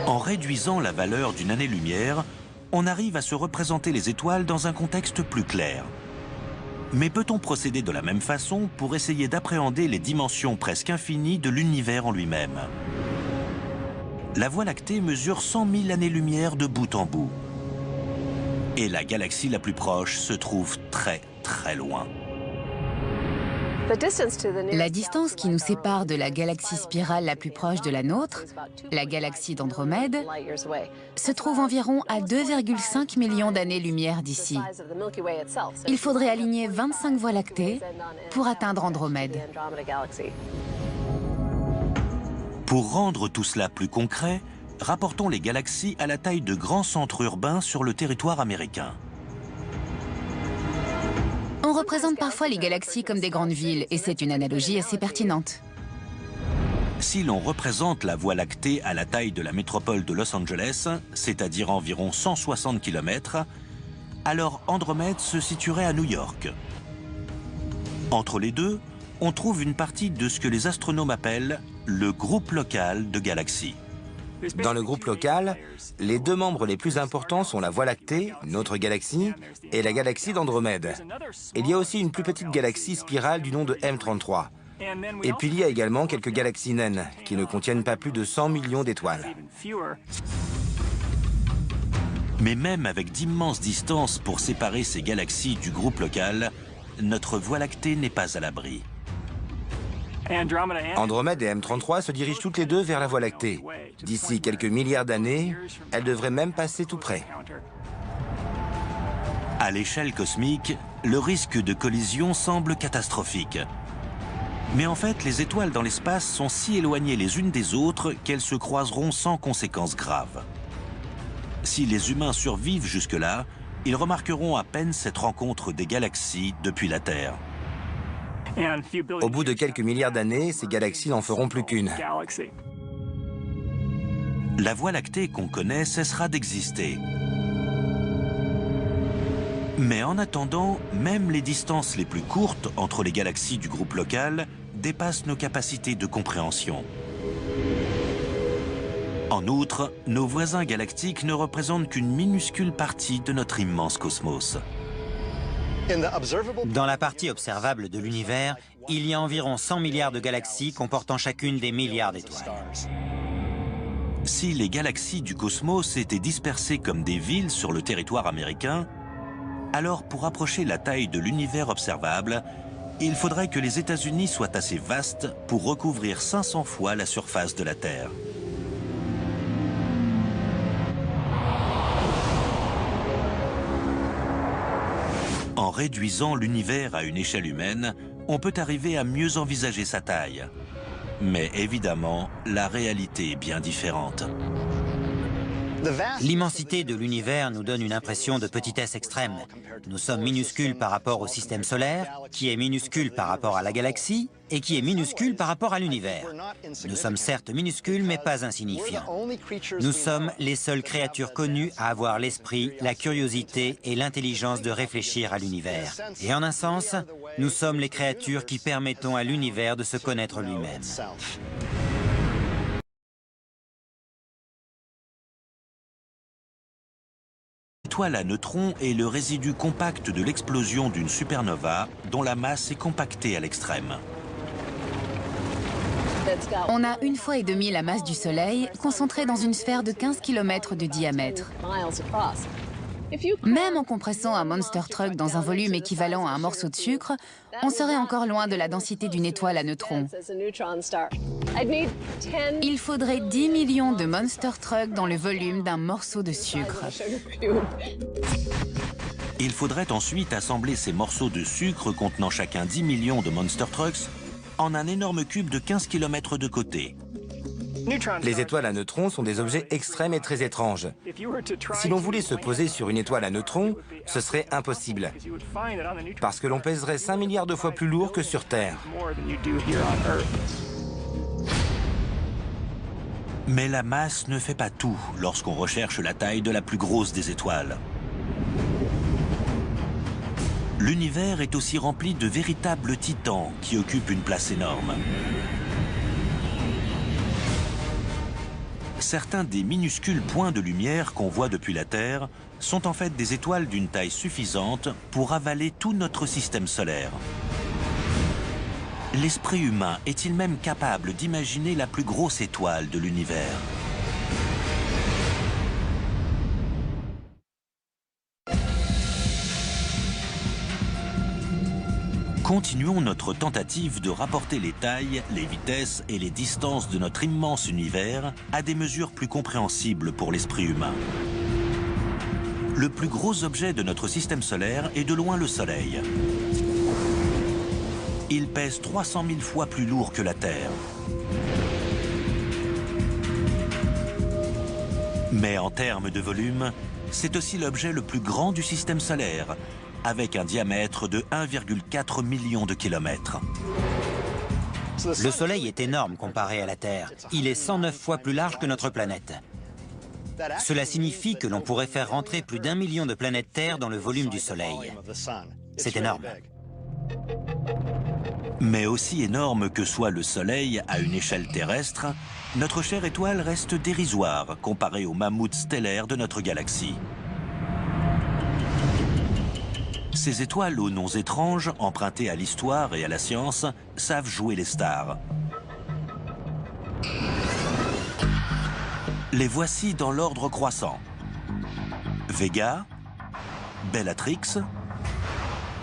En réduisant la valeur d'une année-lumière, on arrive à se représenter les étoiles dans un contexte plus clair. Mais peut-on procéder de la même façon pour essayer d'appréhender les dimensions presque infinies de l'univers en lui-même? La Voie lactée mesure 100 000 années-lumière de bout en bout. Et la galaxie la plus proche se trouve très très loin. La distance qui nous sépare de la galaxie spirale la plus proche de la nôtre, la galaxie d'Andromède, se trouve environ à 2,5 millions d'années-lumière d'ici. Il faudrait aligner 25 voies lactées pour atteindre Andromède. Pour rendre tout cela plus concret, rapportons les galaxies à la taille de grands centres urbains sur le territoire américain. On représente parfois les galaxies comme des grandes villes, et c'est une analogie assez pertinente. Si l'on représente la Voie lactée à la taille de la métropole de Los Angeles, c'est-à-dire environ 160 km, alors Andromède se situerait à New York. Entre les deux, on trouve une partie de ce que les astronomes appellent le groupe local de galaxies. Dans le groupe local, les deux membres les plus importants sont la Voie lactée, notre galaxie, et la galaxie d'Andromède. Il y a aussi une plus petite galaxie spirale du nom de M33. Et puis il y a également quelques galaxies naines, qui ne contiennent pas plus de 100 millions d'étoiles. Mais même avec d'immenses distances pour séparer ces galaxies du groupe local, notre Voie lactée n'est pas à l'abri. Andromède et M33 se dirigent toutes les deux vers la Voie lactée. D'ici quelques milliards d'années, elles devraient même passer tout près. À l'échelle cosmique, le risque de collision semble catastrophique. Mais en fait, les étoiles dans l'espace sont si éloignées les unes des autres qu'elles se croiseront sans conséquences graves. Si les humains survivent jusque-là, ils remarqueront à peine cette rencontre des galaxies depuis la Terre. Au bout de quelques milliards d'années, ces galaxies n'en feront plus qu'une. La Voie lactée qu'on connaît cessera d'exister. Mais en attendant, même les distances les plus courtes entre les galaxies du groupe local dépassent nos capacités de compréhension. En outre, nos voisins galactiques ne représentent qu'une minuscule partie de notre immense cosmos. Dans la partie observable de l'univers, il y a environ 100 milliards de galaxies comportant chacune des milliards d'étoiles. Si les galaxies du cosmos étaient dispersées comme des villes sur le territoire américain, alors pour approcher la taille de l'univers observable, il faudrait que les États-Unis soient assez vastes pour recouvrir 500 fois la surface de la Terre. En réduisant l'univers à une échelle humaine, on peut arriver à mieux envisager sa taille. Mais évidemment, la réalité est bien différente. L'immensité de l'univers nous donne une impression de petitesse extrême. Nous sommes minuscules par rapport au système solaire, qui est minuscule par rapport à la galaxie, et qui est minuscule par rapport à l'univers. Nous sommes certes minuscules, mais pas insignifiants. Nous sommes les seules créatures connues à avoir l'esprit, la curiosité et l'intelligence de réfléchir à l'univers. Et en un sens, nous sommes les créatures qui permettons à l'univers de se connaître lui-même. L'étoile à neutrons est le résidu compact de l'explosion d'une supernova dont la masse est compactée à l'extrême. On a 1,5 fois la masse du Soleil concentrée dans une sphère de 15 km de diamètre. Même en compressant un monster truck dans un volume équivalent à un morceau de sucre, on serait encore loin de la densité d'une étoile à neutrons. Il faudrait 10 millions de Monster Truck dans le volume d'un morceau de sucre. Il faudrait ensuite assembler ces morceaux de sucre contenant chacun 10 millions de Monster Trucks en un énorme cube de 15 km de côté. Les étoiles à neutrons sont des objets extrêmes et très étranges. Si l'on voulait se poser sur une étoile à neutrons, ce serait impossible. Parce que l'on pèserait 5 milliards de fois plus lourd que sur Terre. Mais la masse ne fait pas tout lorsqu'on recherche la taille de la plus grosse des étoiles. L'univers est aussi rempli de véritables titans qui occupent une place énorme. Certains des minuscules points de lumière qu'on voit depuis la Terre sont en fait des étoiles d'une taille suffisante pour avaler tout notre système solaire. L'esprit humain est-il même capable d'imaginer la plus grosse étoile de l'univers ? Continuons notre tentative de rapporter les tailles, les vitesses et les distances de notre immense univers à des mesures plus compréhensibles pour l'esprit humain. Le plus gros objet de notre système solaire est de loin le Soleil. Il pèse 300 000 fois plus lourd que la Terre. Mais en termes de volume, c'est aussi l'objet le plus grand du système solaire, avec un diamètre de 1,4 million de kilomètres. Le Soleil est énorme comparé à la Terre. Il est 109 fois plus large que notre planète. Cela signifie que l'on pourrait faire rentrer plus d'1 million de planètes Terre dans le volume du Soleil. C'est énorme. Mais aussi énorme que soit le Soleil à une échelle terrestre, notre chère étoile reste dérisoire comparée aux mammouths stellaires de notre galaxie. Ces étoiles aux noms étranges, empruntés à l'histoire et à la science, savent jouer les stars. Les voici dans l'ordre croissant. Vega, Bellatrix,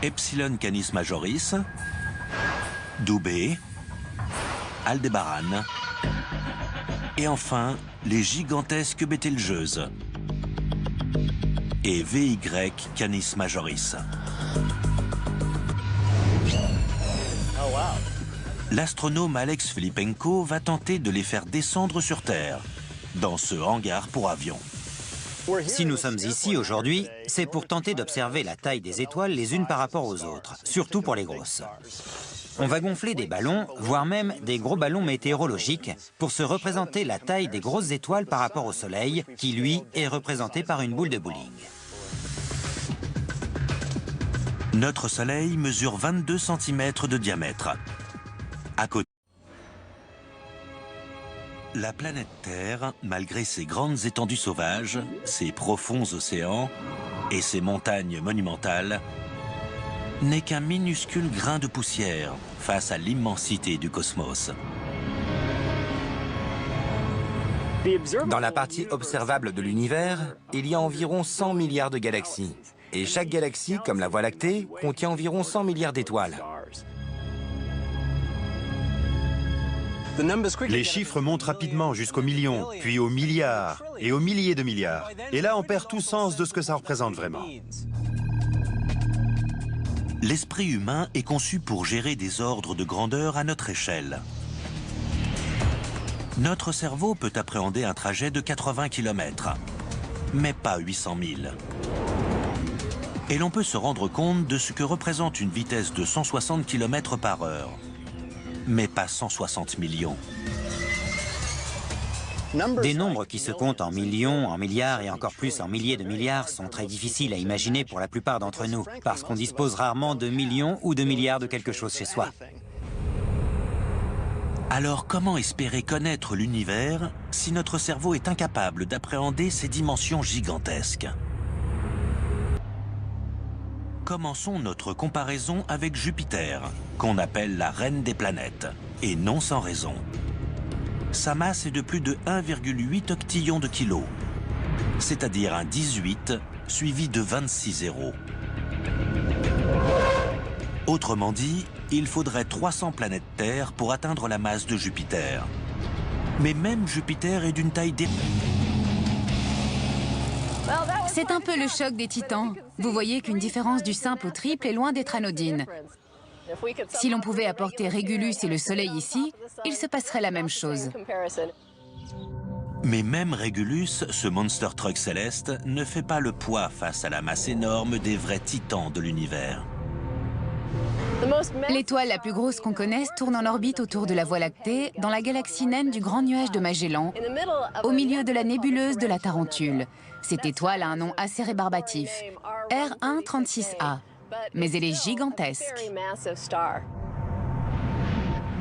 Epsilon Canis Majoris, Dubhe, Aldébaran, et enfin les gigantesques Bételgeuses et VY Canis Majoris. L'astronome Alex Filipenko va tenter de les faire descendre sur Terre, dans ce hangar pour avions. Si nous sommes ici aujourd'hui, c'est pour tenter d'observer la taille des étoiles les unes par rapport aux autres, surtout pour les grosses. On va gonfler des ballons, voire même des gros ballons météorologiques, pour se représenter la taille des grosses étoiles par rapport au Soleil, qui, lui, est représenté par une boule de bowling. Notre Soleil mesure 22 cm de diamètre. À côté, la planète Terre, malgré ses grandes étendues sauvages, ses profonds océans et ses montagnes monumentales, n'est qu'un minuscule grain de poussière face à l'immensité du cosmos. Dans la partie observable de l'univers, il y a environ 100 milliards de galaxies. Et chaque galaxie, comme la Voie lactée, contient environ 100 milliards d'étoiles. Les chiffres montent rapidement jusqu'aux millions, puis aux milliards et aux milliers de milliards. Et là, on perd tout sens de ce que ça représente vraiment. L'esprit humain est conçu pour gérer des ordres de grandeur à notre échelle. Notre cerveau peut appréhender un trajet de 80 km, mais pas 800 000. Et l'on peut se rendre compte de ce que représente une vitesse de 160 km/h, mais pas 160 millions. Des nombres qui se comptent en millions, en milliards et encore plus en milliers de milliards sont très difficiles à imaginer pour la plupart d'entre nous, parce qu'on dispose rarement de millions ou de milliards de quelque chose chez soi. Alors comment espérer connaître l'univers si notre cerveau est incapable d'appréhender ces dimensions gigantesques? Commençons notre comparaison avec Jupiter, qu'on appelle la reine des planètes, et non sans raison. Sa masse est de plus de 1,8 octillons de kilos, c'est-à-dire un 18 suivi de 26 zéros. Autrement dit, il faudrait 300 planètes Terre pour atteindre la masse de Jupiter. Mais même Jupiter est d'une taille C'est un peu le choc des titans. Vous voyez qu'une différence du simple au triple est loin d'être anodine. Si l'on pouvait apporter Régulus et le Soleil ici, il se passerait la même chose. Mais même Régulus, ce monster truck céleste, ne fait pas le poids face à la masse énorme des vrais titans de l'univers. L'étoile la plus grosse qu'on connaisse tourne en orbite autour de la Voie lactée, dans la galaxie naine du Grand Nuage de Magellan, au milieu de la nébuleuse de la Tarentule. Cette étoile a un nom assez rébarbatif, R136A, mais elle est gigantesque.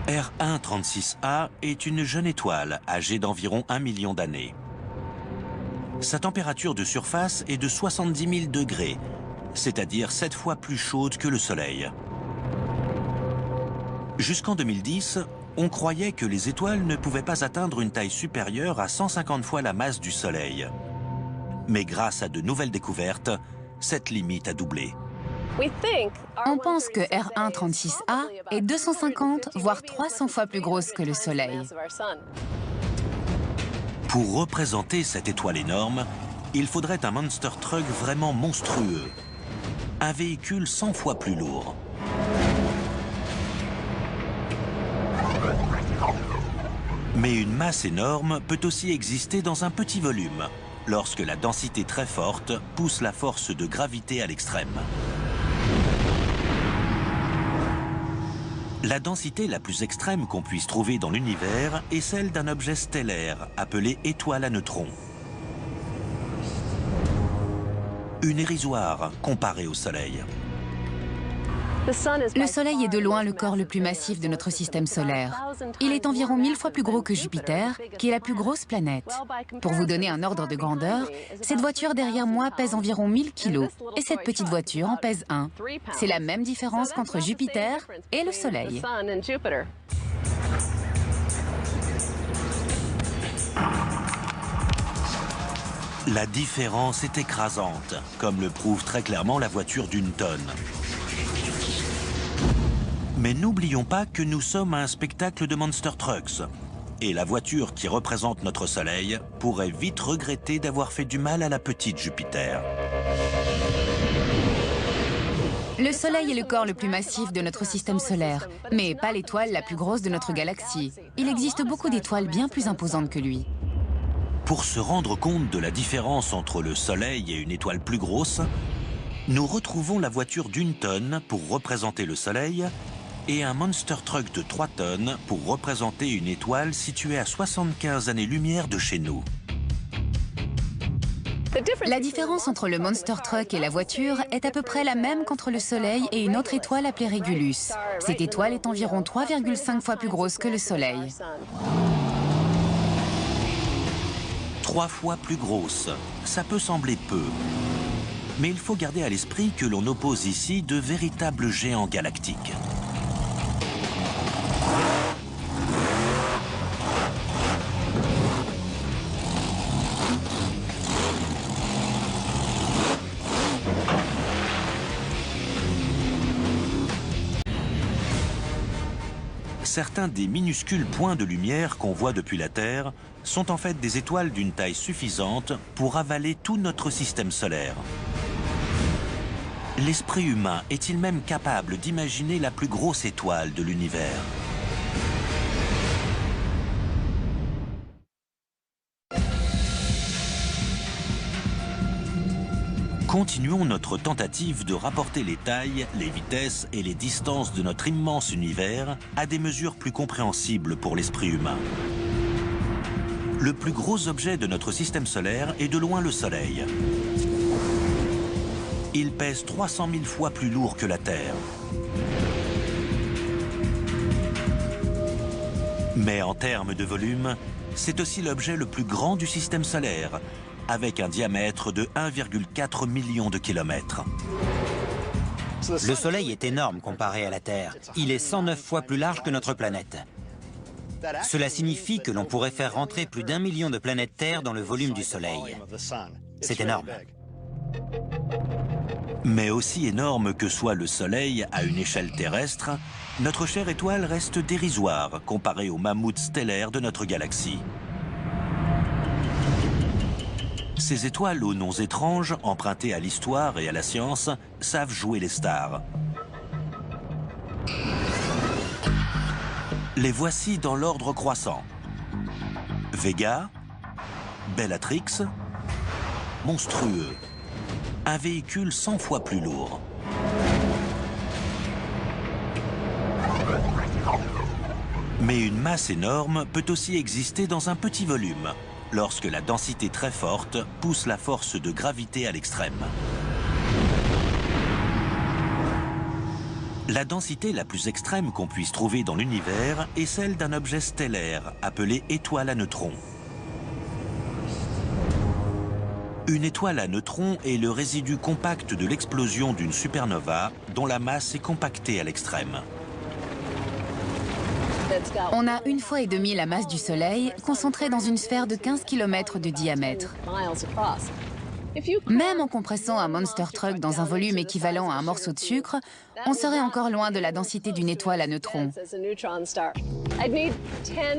R136A est une jeune étoile âgée d'environ 1 million d'années. Sa température de surface est de 70 000 degrés, c'est-à-dire 7 fois plus chaude que le Soleil. Jusqu'en 2010, on croyait que les étoiles ne pouvaient pas atteindre une taille supérieure à 150 fois la masse du Soleil. Mais grâce à de nouvelles découvertes, cette limite a doublé. On pense que R136A est 250 voire 300 fois plus grosse que le Soleil. Pour représenter cette étoile énorme, il faudrait un monster truck vraiment monstrueux. Un véhicule 100 fois plus lourd. Mais une masse énorme peut aussi exister dans un petit volume, lorsque la densité très forte pousse la force de gravité à l'extrême. La densité la plus extrême qu'on puisse trouver dans l'univers est celle d'un objet stellaire appelé étoile à neutrons. Une érisoire comparée au Soleil. Le Soleil est de loin le corps le plus massif de notre système solaire. Il est environ 1000 fois plus gros que Jupiter, qui est la plus grosse planète. Pour vous donner un ordre de grandeur, cette voiture derrière moi pèse environ 1000 kilos, et cette petite voiture en pèse 1. C'est la même différence qu'entre Jupiter et le Soleil. La différence est écrasante, comme le prouve très clairement la voiture d'une tonne. Mais n'oublions pas que nous sommes à un spectacle de Monster Trucks. Et la voiture qui représente notre Soleil pourrait vite regretter d'avoir fait du mal à la petite Jupiter. Le Soleil est le corps le plus massif de notre système solaire, mais pas l'étoile la plus grosse de notre galaxie. Il existe beaucoup d'étoiles bien plus imposantes que lui. Pour se rendre compte de la différence entre le Soleil et une étoile plus grosse, nous retrouvons la voiture d'une tonne pour représenter le Soleil et un monster truck de 3 tonnes pour représenter une étoile située à 75 années-lumière de chez nous. La différence entre le monster truck et la voiture est à peu près la même qu'entre le Soleil et une autre étoile appelée Régulus. Cette étoile est environ 3,5 fois plus grosse que le Soleil. 3 fois plus grosse, ça peut sembler peu. Mais il faut garder à l'esprit que l'on oppose ici de véritables géants galactiques. Certains des minuscules points de lumière qu'on voit depuis la Terre sont en fait des étoiles d'une taille suffisante pour avaler tout notre système solaire. L'esprit humain est-il même capable d'imaginer la plus grosse étoile de l'univers ? Continuons notre tentative de rapporter les tailles, les vitesses et les distances de notre immense univers à des mesures plus compréhensibles pour l'esprit humain. Le plus gros objet de notre système solaire est de loin le Soleil. Il pèse 300 000 fois plus lourd que la Terre. Mais en termes de volume, c'est aussi l'objet le plus grand du système solaire, avec un diamètre de 1,4 million de kilomètres. Le Soleil est énorme comparé à la Terre. Il est 109 fois plus large que notre planète. Cela signifie que l'on pourrait faire rentrer plus d'1 million de planètes Terre dans le volume du Soleil. C'est énorme. Mais aussi énorme que soit le Soleil à une échelle terrestre, notre chère étoile reste dérisoire comparée aux mammouths stellaires de notre galaxie. Ces étoiles aux noms étranges, empruntés à l'histoire et à la science, savent jouer les stars. Les voici dans l'ordre croissant. Vega, Bellatrix, monstrueux. Un véhicule 100 fois plus lourd. Mais une masse énorme peut aussi exister dans un petit volume, lorsque la densité très forte pousse la force de gravité à l'extrême. La densité la plus extrême qu'on puisse trouver dans l'univers est celle d'un objet stellaire appelé étoile à neutrons. Une étoile à neutrons est le résidu compact de l'explosion d'une supernova dont la masse est compactée à l'extrême. On a 1,5 fois la masse du Soleil concentrée dans une sphère de 15 km de diamètre. Même en compressant un monster truck dans un volume équivalent à un morceau de sucre, on serait encore loin de la densité d'une étoile à neutrons.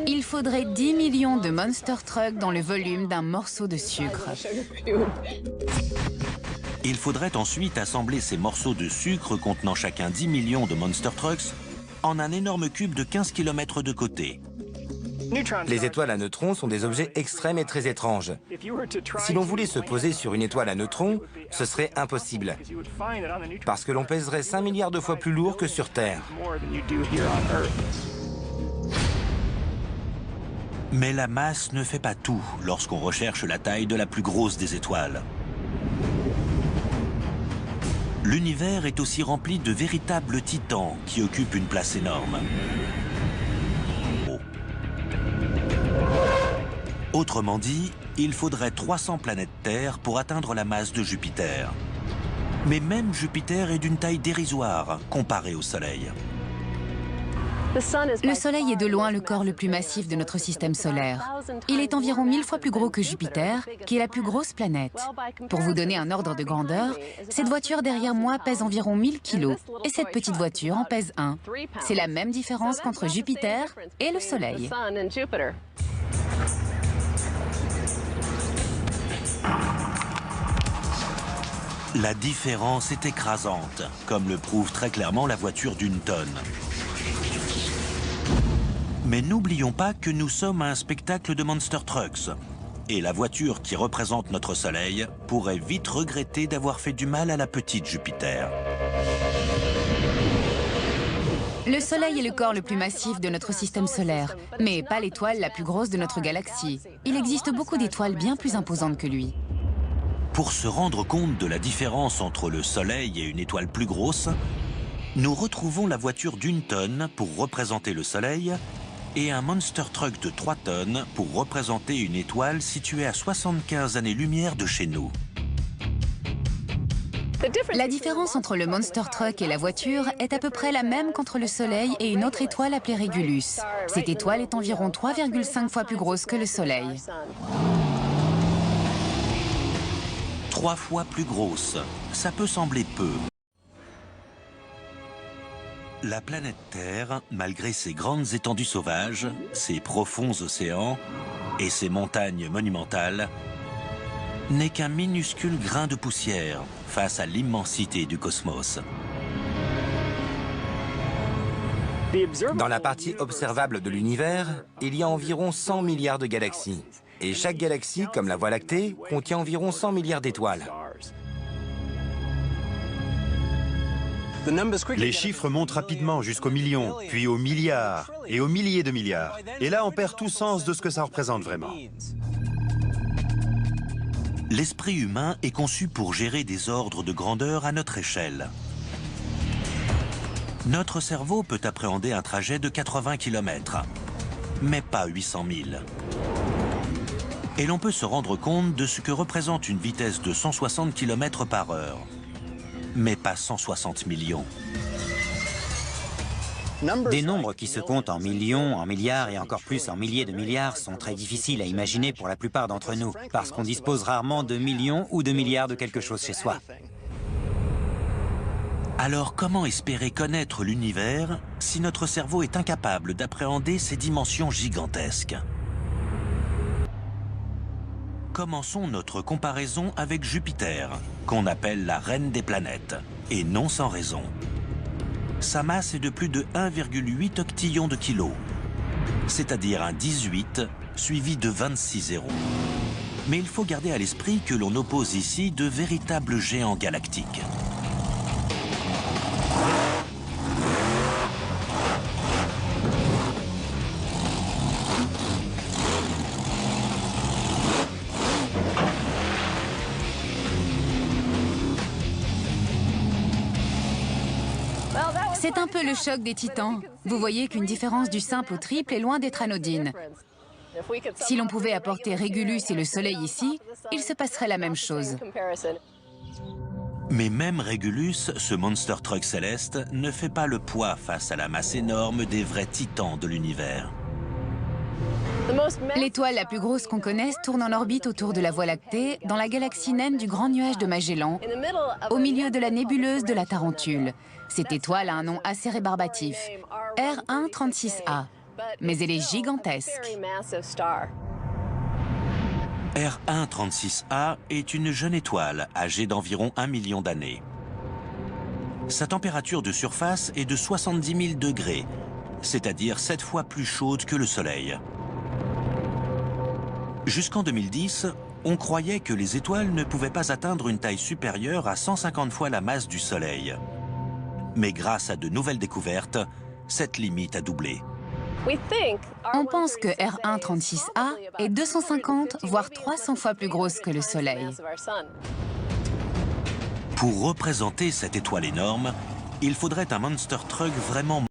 Il faudrait 10 millions de monster trucks dans le volume d'un morceau de sucre. Il faudrait ensuite assembler ces morceaux de sucre contenant chacun 10 millions de monster trucks en un énorme cube de 15 km de côté. Les étoiles à neutrons sont des objets extrêmes et très étranges. Si l'on voulait se poser sur une étoile à neutrons, ce serait impossible, parce que l'on pèserait 5 milliards de fois plus lourd que sur Terre. Mais la masse ne fait pas tout lorsqu'on recherche la taille de la plus grosse des étoiles. L'univers est aussi rempli de véritables titans qui occupent une place énorme. Autrement dit, il faudrait 300 planètes Terre pour atteindre la masse de Jupiter. Mais même Jupiter est d'une taille dérisoire comparé au Soleil. Le Soleil est de loin le corps le plus massif de notre système solaire. Il est environ 1000 fois plus gros que Jupiter, qui est la plus grosse planète. Pour vous donner un ordre de grandeur, cette voiture derrière moi pèse environ 1000 kilos, et cette petite voiture en pèse 1. C'est la même différence qu'entre Jupiter et le Soleil. La différence est écrasante, comme le prouve très clairement la voiture d'une tonne. Mais n'oublions pas que nous sommes à un spectacle de Monster Trucks. Et la voiture qui représente notre Soleil pourrait vite regretter d'avoir fait du mal à la petite Jupiter. Le Soleil est le corps le plus massif de notre système solaire, mais pas l'étoile la plus grosse de notre galaxie. Il existe beaucoup d'étoiles bien plus imposantes que lui. Pour se rendre compte de la différence entre le Soleil et une étoile plus grosse, nous retrouvons la voiture d'1 tonne pour représenter le Soleil et un Monster Truck de 3 tonnes pour représenter une étoile située à 75 années-lumière de chez nous. La différence entre le Monster Truck et la voiture est à peu près la même qu'entre le Soleil et une autre étoile appelée Régulus. Cette étoile est environ 3,5 fois plus grosse que le Soleil. 3 fois plus grosse, ça peut sembler peu. La planète Terre, malgré ses grandes étendues sauvages, ses profonds océans et ses montagnes monumentales, n'est qu'un minuscule grain de poussière face à l'immensité du cosmos. Dans la partie observable de l'univers, il y a environ 100 milliards de galaxies. Et chaque galaxie, comme la Voie lactée, contient environ 100 milliards d'étoiles. Les chiffres montent rapidement jusqu'aux millions, puis aux milliards et aux milliers de milliards. Et là, on perd tout sens de ce que ça représente vraiment. L'esprit humain est conçu pour gérer des ordres de grandeur à notre échelle. Notre cerveau peut appréhender un trajet de 80 km, mais pas 800 000. Et l'on peut se rendre compte de ce que représente une vitesse de 160 km/h, mais pas 160 millions. Des nombres qui se comptent en millions, en milliards et encore plus en milliers de milliards sont très difficiles à imaginer pour la plupart d'entre nous, parce qu'on dispose rarement de millions ou de milliards de quelque chose chez soi. Alors comment espérer connaître l'univers si notre cerveau est incapable d'appréhender ces dimensions gigantesques? Commençons notre comparaison avec Jupiter, qu'on appelle la reine des planètes, et non sans raison. Sa masse est de plus de 1,8 octillons de kilos, c'est-à-dire un 18 suivi de 26 zéros. Mais il faut garder à l'esprit que l'on oppose ici de véritables géants galactiques. C'est un peu le choc des titans. Vous voyez qu'une différence du simple au triple est loin d'être anodine. Si l'on pouvait apporter Régulus et le Soleil ici, il se passerait la même chose. Mais même Régulus, ce monster truck céleste, ne fait pas le poids face à la masse énorme des vrais titans de l'univers. L'étoile la plus grosse qu'on connaisse tourne en orbite autour de la Voie lactée, dans la galaxie naine du Grand Nuage de Magellan, au milieu de la nébuleuse de la Tarentule. Cette étoile a un nom assez rébarbatif, R136A, mais elle est gigantesque. R136A est une jeune étoile âgée d'environ 1 million d'années. Sa température de surface est de 70 000 degrés, c'est-à-dire 7 fois plus chaude que le Soleil. Jusqu'en 2010, on croyait que les étoiles ne pouvaient pas atteindre une taille supérieure à 150 fois la masse du Soleil. Mais grâce à de nouvelles découvertes, cette limite a doublé. On pense que R136A est 250 voire 300 fois plus grosse que le Soleil. Pour représenter cette étoile énorme, il faudrait un monster truck vraiment